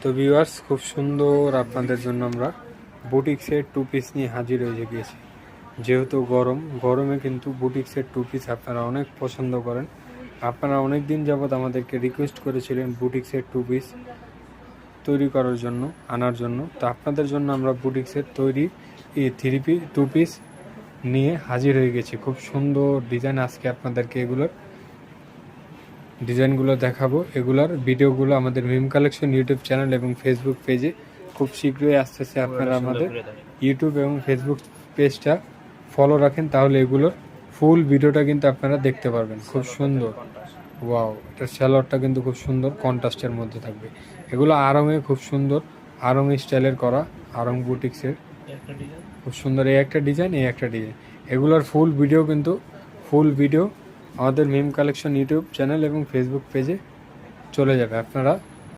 তো ভিউয়ার্স, খুব সুন্দর আপনাদের জন্য আমরা বুটিক্সের টু পিস নিয়ে হাজির হয়ে গিয়েছি। যেহেতু গরমে কিন্তু বুটিক্সের টু পিস আপনারা অনেক পছন্দ করেন। আপনারা অনেক দিন যাবৎ আমাদেরকে রিকোয়েস্ট করেছিলেন বুটিক্সের টু পিস তৈরি করার জন্য, আনার জন্য। তো আপনাদের জন্য আমরা বুটিক্সের তৈরি এই থ্রি পিস টু পিস নিয়ে হাজির হয়ে গেছি। খুব সুন্দর ডিজাইন, আজকে আপনাদেরকে এগুলোর ডিজাইনগুলো দেখাবো। এগুলার ভিডিওগুলো আমাদের মিম কালেকশন ইউটিউব চ্যানেল এবং ফেসবুক পেজে খুব শীঘ্রই আসতেছে। আপনারা আমাদের ইউটিউব এবং ফেসবুক পেজটা ফলো রাখেন, তাহলে এগুলোর ফুল ভিডিওটা কিন্তু আপনারা দেখতে পারবেন। খুব সুন্দর, ওয়াও, এটার স্যালোয়ারটা কিন্তু খুব সুন্দর কন্ট্রাস্টের মধ্যে থাকবে। এগুলো আড়ংয়ে খুব সুন্দর, আড়ং স্টাইলের করা, আড়ং বুটিক্সের খুব সুন্দর এই একটা ডিজাইন, এই একটা ডিজাইন। এগুলোর ফুল ভিডিও আমাদের মিম কালেকশন ইউটিউব চ্যানেল এবং ফেসবুক পেজে চলে যাবে। আপনারা